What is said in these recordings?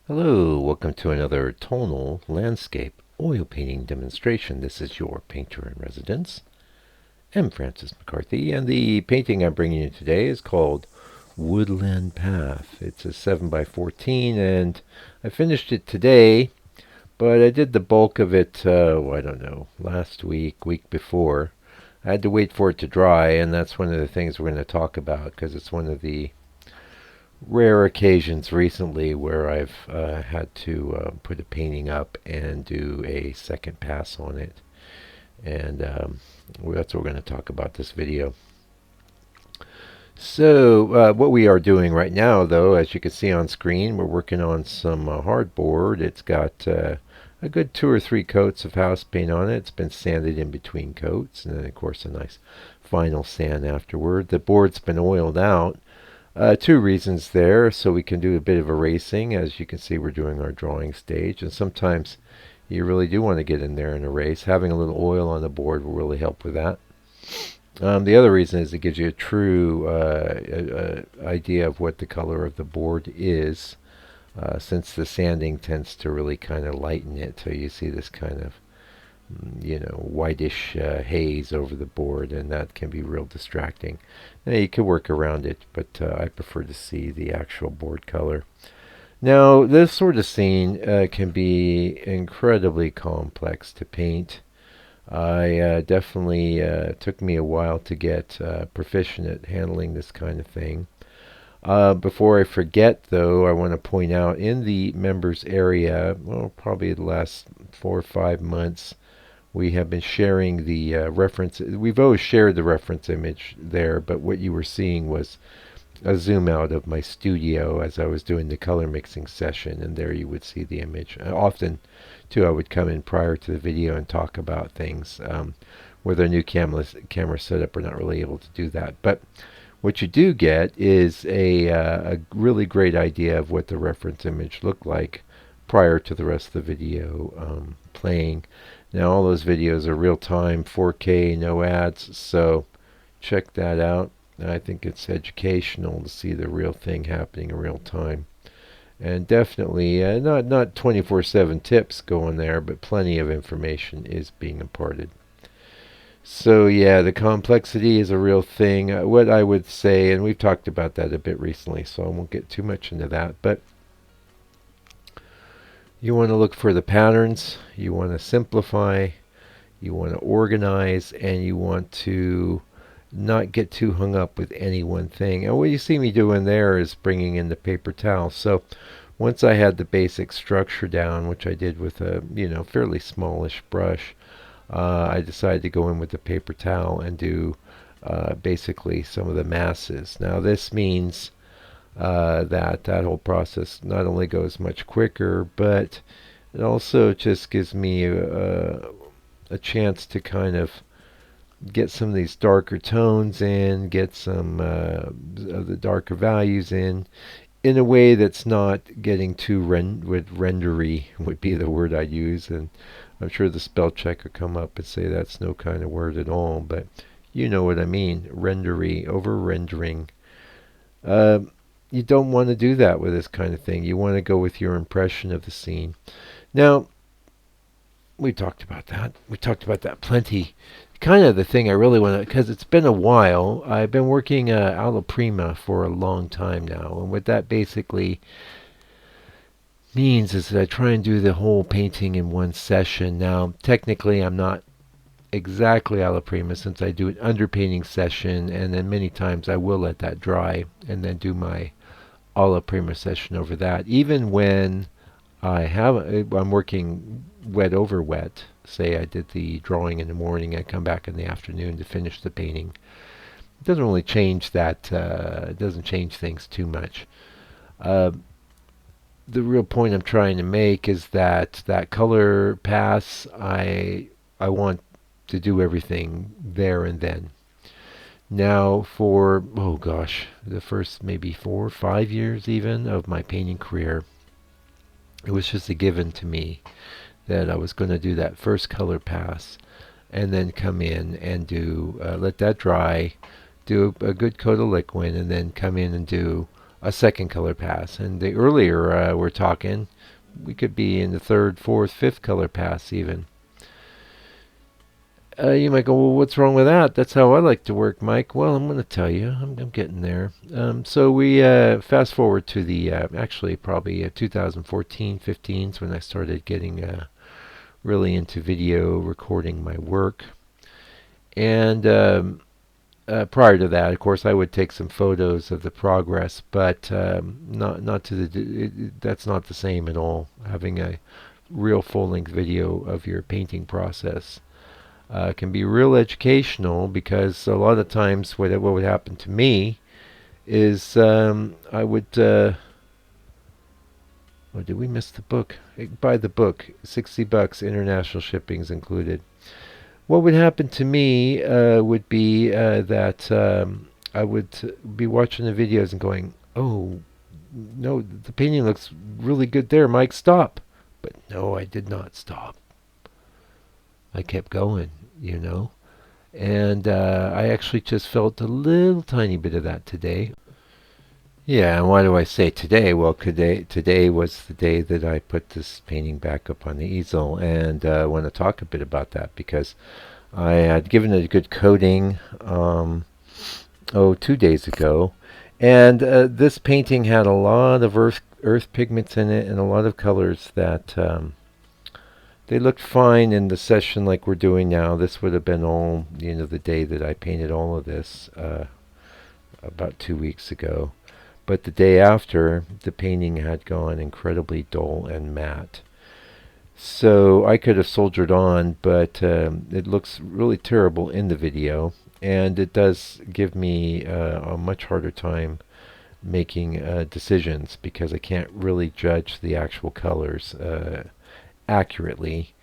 Hello, welcome to another tonal landscape oil painting demonstration. This is your painter in residence. I'm Francis McCarthy, and the painting I'm bringing you today is called Woodland Path. It's a 7 by 14, and I finished it today, but I did the bulk of it, I don't know, last week before. I had to wait for it to dry, and that's one of the things we're going to talk about, because it's one of the rare occasions recently where I've had to put a painting up and do a second pass on it. And that's what we're going to talk about this video. So what we are doing right now, though, as you can see on screen, we're working on some hardboard. It's got a good 2 or 3 coats of house paint on it. It's been sanded in between coats, and then of course a nice final sand afterward. The board's been oiled out. 2 reasons there, so we can do a bit of erasing. As you can see, we're doing our drawing stage, and sometimes you really do want to get in there and erase. Having a little oil on the board will really help with that. The other reason is it gives you a true idea of what the color of the board is, since the sanding tends to really kind of lighten it, so you see this kind of whitish haze over the board, and that can be real distracting. Now, you could work around it, but I prefer to see the actual board color. Now, this sort of scene can be incredibly complex to paint. I definitely took me a while to get proficient at handling this kind of thing. Before I forget, though, I want to point out in the members area, well, probably the last 4 or 5 months, we have been sharing the reference. We've always shared the reference image there, but what you were seeing was a zoom out of my studio as I was doing the color mixing session, and there you would see the image. Often, too, I would come in prior to the video and talk about things. With our new camera setup, we're not really able to do that. But what you do get is a really great idea of what the reference image looked like prior to the rest of the video playing. Now all those videos are real time, 4K, no ads, so check that out. I think it's educational to see the real thing happening in real time. And definitely not 24/7 tips going there, but plenty of information is being imparted. So yeah, the complexity is a real thing. What I would say, and we've talked about that a bit recently, so I won't get too much into that, but you want to look for the patterns, you want to simplify, you want to organize, and you want to not get too hung up with any one thing. And what you see me doing there is bringing in the paper towel. So once I had the basic structure down, which I did with a fairly smallish brush, I decided to go in with the paper towel and do basically some of the masses. Now this means that whole process not only goes much quicker, but it also just gives me a chance to kind of get some of these darker tones in, get some of the darker values in a way that's not getting too rendery would be the word I'd use. And I'm sure the spell check will come up and say that's no kind of word at all, but you know what I mean. Rendery, over rendering. You don't want to do that with this kind of thing. You want to go with your impression of the scene. Now, we talked about that. We talked about that plenty. Kind of the thing I really want to, because it's been a while. I've been working prima for a long time now, and what that basically means is that I try and do the whole painting in one session. Now, technically, I'm not exactly prima, since I do an underpainting session, and then many times I will let that dry and then do my prima session over that. Even when I'm working wet over wet. Say I did the drawing in the morning, I come back in the afternoon to finish the painting. It doesn't really change that. It doesn't change things too much. Uh, the real point I'm trying to make is that color pass, I want to do everything there and then. Now for, oh gosh, the first maybe 4 or 5 years even of my painting career, it was just a given to me that I was going to do that first color pass and then come in and do let that dry, do a good coat of liquid, and then come in and do a second color pass. And the earlier we're talking, we could be in the third, fourth, fifth color pass even. You might go, well, what's wrong with that? That's how I like to work, Mike. Well, I'm going to tell you. I'm getting there. So we fast forward to the actually probably 2014, 15 is when I started getting really into video recording my work. And prior to that, of course, I would take some photos of the progress, but not to that's not the same at all. Having a real full-length video of your painting process can be real educational, because a lot of times what would happen to me is I would oh, did we miss the book? Buy the book, $60, international shipping's included. What would happen to me would be that I would be watching the videos and going, oh, no, the painting looks really good there, Mike, stop. But no, I did not stop. I kept going, you know. And I actually just felt a little tiny bit of that today. Yeah, and why do I say today? Well, today was the day that I put this painting back up on the easel, and I want to talk a bit about that because I had given it a good coating, 2 days ago, and this painting had a lot of earth pigments in it and a lot of colors that they looked fine in the session like we're doing now. This would have been all, the day that I painted all of this about 2 weeks ago. But the day after, the painting had gone incredibly dull and matte. So I could have soldiered on, but it looks really terrible in the video. And it does give me a much harder time making decisions because I can't really judge the actual colors accurately.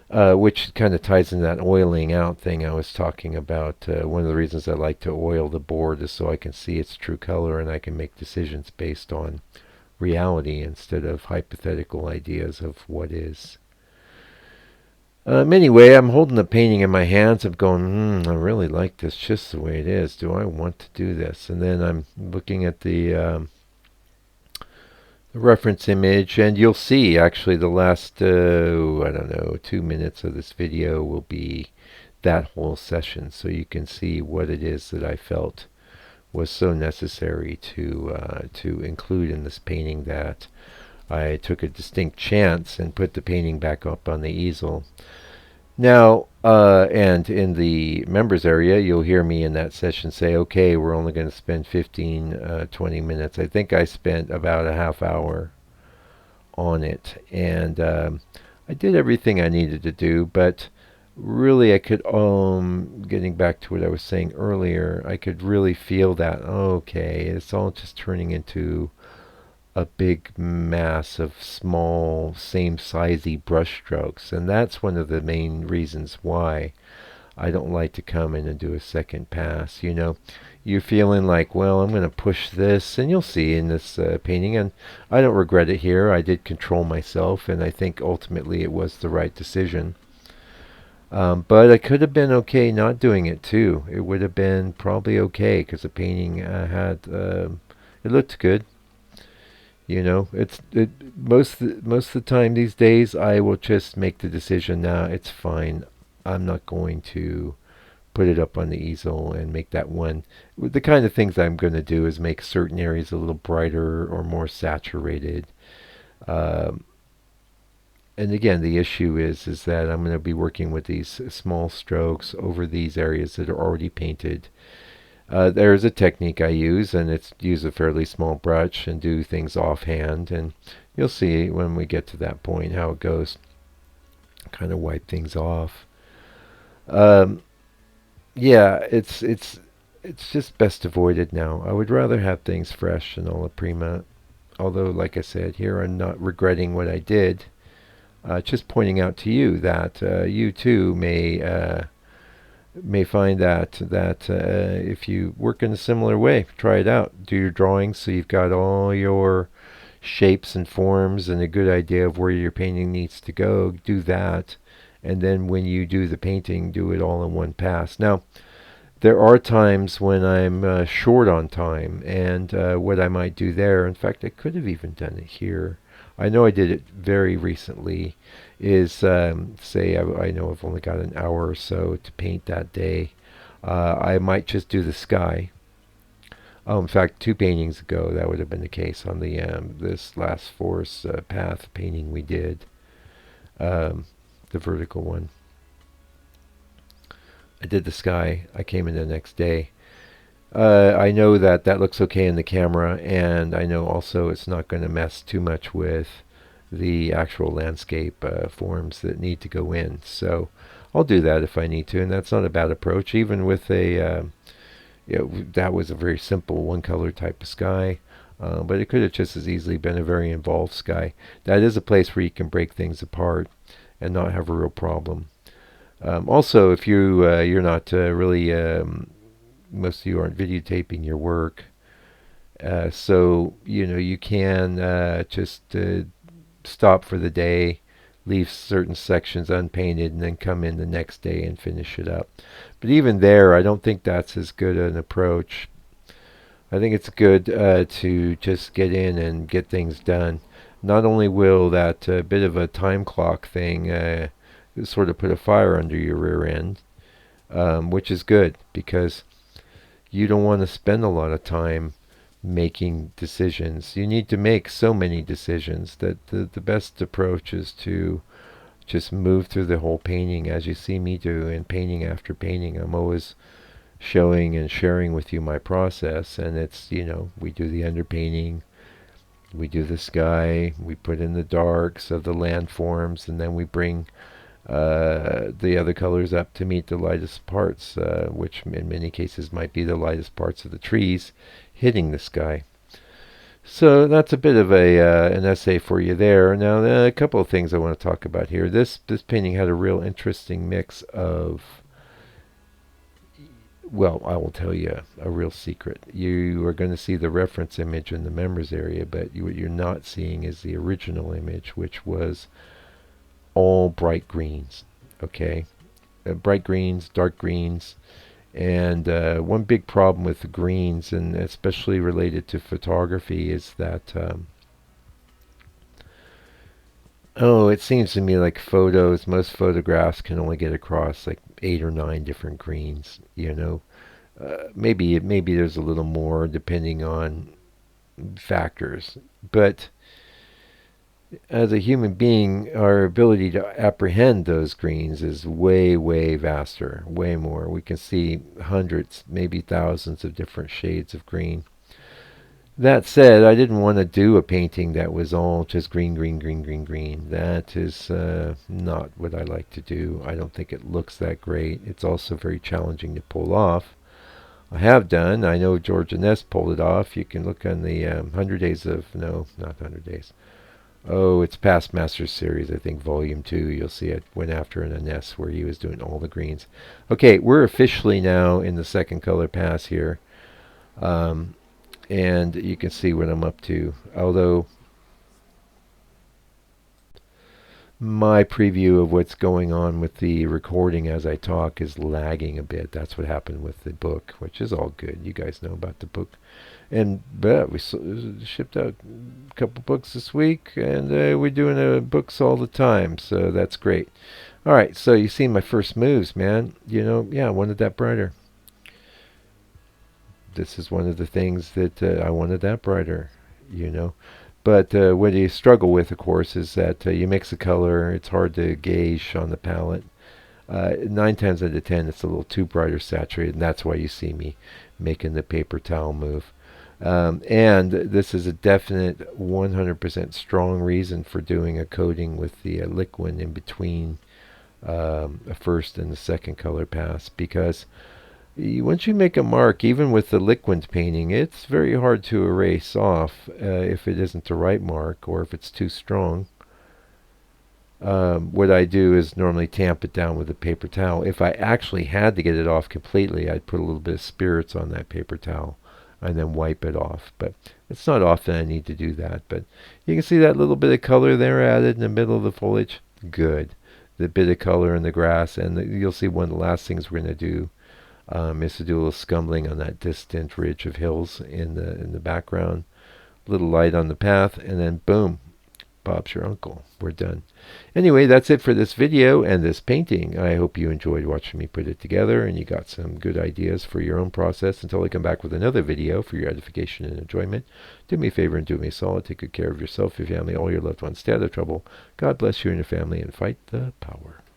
Which kind of ties in that oiling out thing I was talking about. One of the reasons I like to oil the board is so I can see its true color and I can make decisions based on reality instead of hypothetical ideas of what is. Anyway, I'm holding the painting in my hands. I'm going, I really like this just the way it is. Do I want to do this? And then I'm looking at the reference image, and you'll see actually the last I don't know 2 minutes of this video will be that whole session, so you can see what it is that I felt was so necessary to include in this painting that I took a distinct chance and put the painting back up on the easel. Now, and in the members area, you'll hear me in that session say, okay, we're only going to spend 15, 20 minutes. I think I spent about a half hour on it. And I did everything I needed to do, but really I could, getting back to what I was saying earlier, I could really feel that, okay, it's all just turning into a big mass of small, same-sizey brush strokes. And that's one of the main reasons why I don't like to come in and do a second pass. You're feeling like, well, I'm going to push this, and you'll see in this painting, and I don't regret it here. I did control myself, and I think ultimately it was the right decision. But I could have been okay not doing it too. It would have been probably okay because the painting it looked good. Most of the time these days I will just make the decision. Nah, it's fine. I'm not going to put it up on the easel and make that one. The kind of things I'm going to do is make certain areas a little brighter or more saturated. And again, the issue is that I'm going to be working with these small strokes over these areas that are already painted. There's a technique I use, and it's use a fairly small brush and do things offhand, and you'll see when we get to that point how it goes. Kind of wipe things off. Yeah, it's just best avoided now. I would rather have things fresh and all the prima. Although, like I said, here I'm not regretting what I did. Just pointing out to you that you too may find that if you work in a similar way, try it out. Do your drawings so you've got all your shapes and forms and a good idea of where your painting needs to go. Do that, and then when you do the painting, do it all in one pass. Now, There are times when I'm short on time, and what I might do there, in fact, I could have even done it here. I know I did it very recently, is say I know I've only got an hour or so to paint that day. I might just do the sky. Oh, in fact, two paintings ago, that would have been the case on the this last forest path painting we did, um, the vertical one. I did the sky. I came in the next day. I know that that looks okay in the camera, and I know also it's not going to mess too much with the actual landscape forms that need to go in. So I'll do that if I need to, and that's not a bad approach. Even with a, that was a very simple one color type of sky, but it could have just as easily been a very involved sky. That is a place where you can break things apart and not have a real problem. Also, if you're not really most of you aren't videotaping your work, so you can just stop for the day, leave certain sections unpainted, and then come in the next day and finish it up. But even there, I don't think that's as good an approach. I think it's good to just get in and get things done. Not only will that bit of a time clock thing sort of put a fire under your rear end, which is good because you don't want to spend a lot of time making decisions. You need to make so many decisions that the best approach is to just move through the whole painting as you see me do, and painting after painting. I'm always showing and sharing with you my process, and it's, we do the underpainting, we do the sky, we put in the darks of the landforms, and then we bring the other colors up to meet the lightest parts, which in many cases might be the lightest parts of the trees hitting the sky. So that's a bit of an essay for you there. Now, a couple of things I want to talk about here. This painting had a real interesting mix of, well, I will tell you a real secret. You are going to see the reference image in the members area, but what you're not seeing is the original image, which was all bright greens. Okay, bright greens, dark greens, and one big problem with the greens, and especially related to photography, is that it seems to me like most photographs can only get across like 8 or 9 different greens. Maybe there's a little more depending on factors, but as a human being, our ability to apprehend those greens is way, way vaster, way more. We can see hundreds, maybe thousands of different shades of green. That said, I didn't want to do a painting that was all just green, green, green, green, green. That is not what I like to do. I don't think it looks that great. It's also very challenging to pull off. I know George Ness pulled it off. You can look on the 100 Days of, no, not 100 Days. Oh, it's past Masters series, I think, volume 2. You'll see it went after in a nest where he was doing all the greens. Okay, we're officially now in the second color pass here. And you can see what I'm up to. Although my preview of what's going on with the recording as I talk is lagging a bit. That's what happened with the book, which is all good. You guys know about the book. And we shipped out a couple books this week, and we're doing books all the time, so that's great. All right, so you see my first moves, man. I wanted that brighter. This is one of the things that I wanted that brighter, But what you struggle with, of course, is that you mix a color. It's hard to gauge on the palette. 9 times out of 10, it's a little too bright or saturated, and that's why you see me making the paper towel move. And this is a definite 100% strong reason for doing a coating with the liquid in between a first and the second color pass, because once you make a mark, even with the liquid painting, it's very hard to erase off if it isn't the right mark or if it's too strong. What I do is normally tamp it down with a paper towel. If I actually had to get it off completely, I'd put a little bit of spirits on that paper towel and then wipe it off. But it's not often I need to do that. But you can see that little bit of color there added in the middle of the foliage. Good. The bit of color in the grass. And you'll see one of the last things we're going to do Is to do a little scumbling on that distant ridge of hills in the background. Little light on the path, and then boom, Bob's your uncle. We're done. Anyway, that's it for this video and this painting. I hope you enjoyed watching me put it together and you got some good ideas for your own process. Until I come back with another video for your edification and enjoyment, do me a favor and do me a solid. Take good care of yourself, your family, all your loved ones. Stay out of trouble. God bless you and your family, and fight the power.